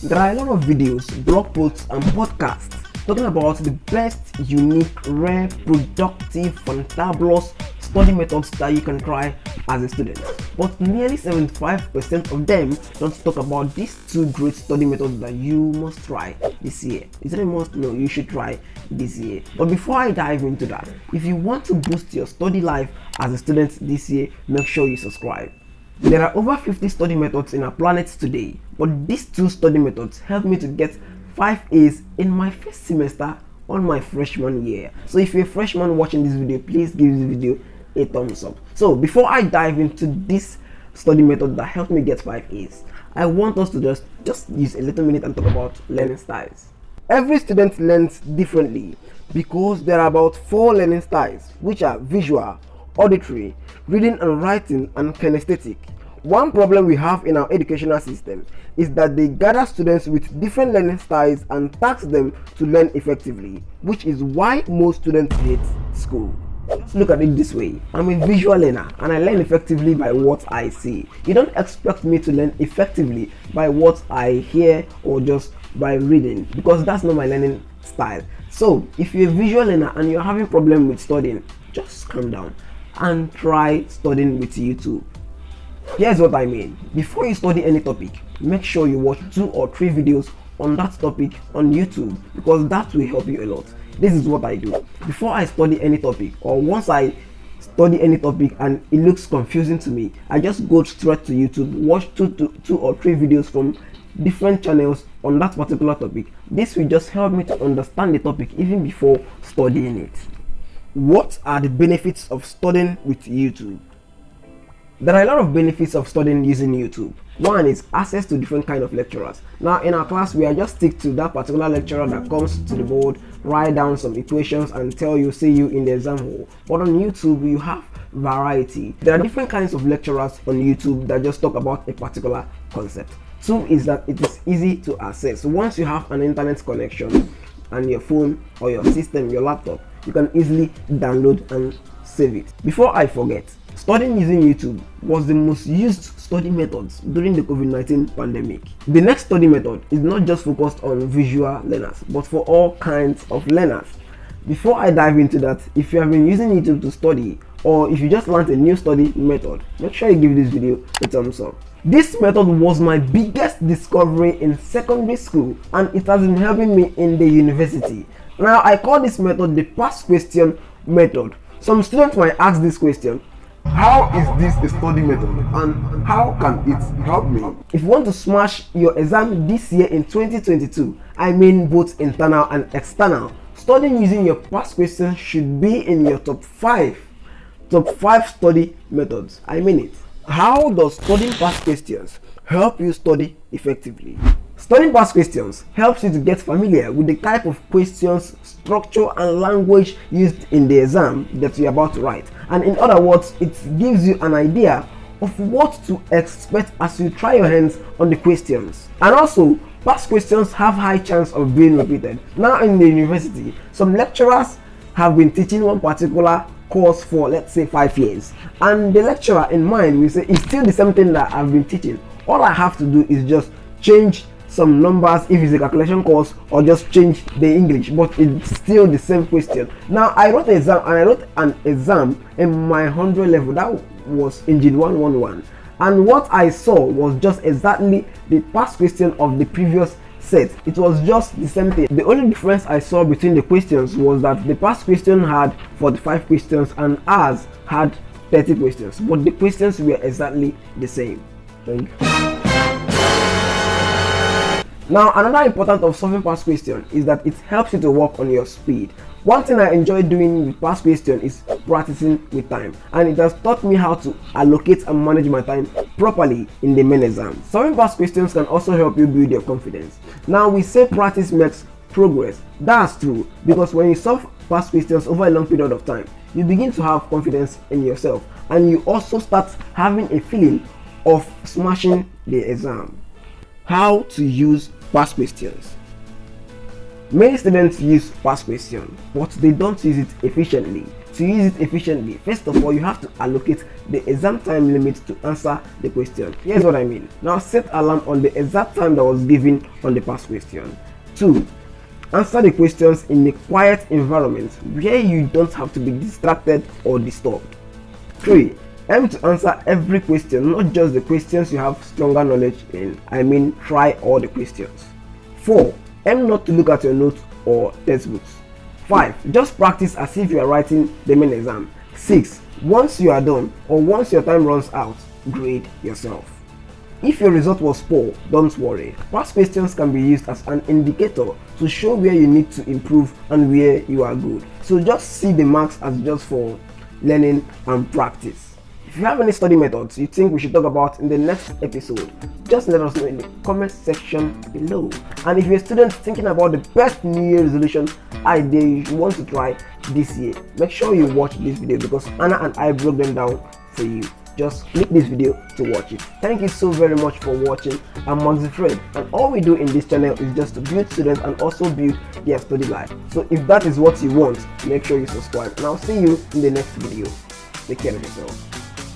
There are a lot of videos, blog posts and podcasts talking about the best, unique, rare, productive, fantabulous study methods that you can try as a student. But nearly 75% of them don't talk about these two great study methods that you must try this year. Is it a must? No, you should try this year. But before I dive into that, if you want to boost your study life as a student this year, make sure you subscribe. There are over 50 study methods in our planet today, but these two study methods helped me to get 5 A's in my first semester on my freshman year. So if you're a freshman watching this video, please give this video a thumbs up. So before I dive into this study method that helped me get 5 A's, I want us to just use a little minute and talk about learning styles. Every student learns differently because there are about 4 learning styles, which are visual, auditory, reading and writing, and kinesthetic. One problem we have in our educational system is that they gather students with different learning styles and task them to learn effectively, which is why most students hate school. Just look at it this way: I'm a visual learner and I learn effectively by what I see. You don't expect me to learn effectively by what I hear or just by reading, because that's not my learning style. So if you're a visual learner and you're having problem with studying, just calm down and try studying with YouTube. Here's what I mean. Before you study any topic, make sure you watch 2 or 3 videos on that topic on YouTube, because that will help you a lot. This is what I do. Before I study any topic, or once I study any topic and it looks confusing to me, I just go straight to YouTube, watch 2 or 3 videos from different channels on that particular topic. This will just help me to understand the topic even before studying it. What are the benefits of studying with YouTube? There are a lot of benefits of studying using YouTube. One is access to different kind of lecturers. Now in our class, we are just stick to that particular lecturer that comes to the board, write down some equations and see you in the exam hall. But on YouTube, you have variety. There are different kinds of lecturers on YouTube that just talk about a particular concept. 2 is that it is easy to access. Once you have an internet connection and your phone or your system, your laptop, you can easily download and save it. Before I forget, studying using YouTube was the most used study methods during the COVID-19 pandemic. The next study method is not just focused on visual learners, but for all kinds of learners. Before I dive into that, if you have been using YouTube to study, or if you just learned a new study method, make sure you give this video a thumbs up. This method was my biggest discovery in secondary school, and it has been helping me in the university. Now I call this method the past question method. Some students might ask this question: how is this a study method and how can it help me? If you want to smash your exam this year in 2022, I mean both internal and external, studying using your past questions should be in your top 5 study methods. I mean it. How does studying past questions help you study effectively? Studying past questions helps you to get familiar with the type of questions, structure and language used in the exam that you're about to write. And in other words, it gives you an idea of what to expect as you try your hands on the questions. And also, past questions have high chance of being repeated. Now in the university, some lecturers have been teaching one particular course for, let's say, 5 years, and the lecturer in mind will say it's still the same thing that I've been teaching. All I have to do is just change some numbers if it's a calculation course, or just change the English, but it's still the same question. Now I wrote an exam in my 100 level that was Engine 111, and what I saw was just exactly the past question of the previous set. It was just the same thing. The only difference I saw between the questions was that the past question had 45 questions and ours had 30 questions, but the questions were exactly the same. Thank you. Now another important of solving past question is that it helps you to work on your speed. One thing I enjoy doing with past question is practicing with time, and it has taught me how to allocate and manage my time properly in the main exam. Solving past questions can also help you build your confidence. Now we say practice makes progress. That's true, because when you solve past questions over a long period of time, you begin to have confidence in yourself, and you also start having a feeling of smashing the exam. How to use past questions. Many students use past questions, but they don't use it efficiently. To use it efficiently, first of all, you have to allocate the exam time limit to answer the question. Here's what I mean. Now set alarm on the exact time that was given on the past question. 2. Answer the questions in a quiet environment where you don't have to be distracted or disturbed. 3. Aim to answer every question, not just the questions you have stronger knowledge in. Try all the questions. 4. Aim not to look at your notes or textbooks. 5. Just practice as if you are writing the main exam. 6. Once you are done or once your time runs out, grade yourself. If your result was poor, don't worry. Past questions can be used as an indicator to show where you need to improve and where you are good. So just see the marks as just for learning and practice. If you have any study methods you think we should talk about in the next episode, just let us know in the comment section below. And if you're a student thinking about the best New Year resolution idea you want to try this year, make sure you watch this video because Anna and I broke them down for you. Just click this video to watch it. Thank you so very much for watching. I'm Maxy, and all we do in this channel is just to build students and also build their study life. So if that is what you want, make sure you subscribe, and I'll see you in the next video. Take care of yourself.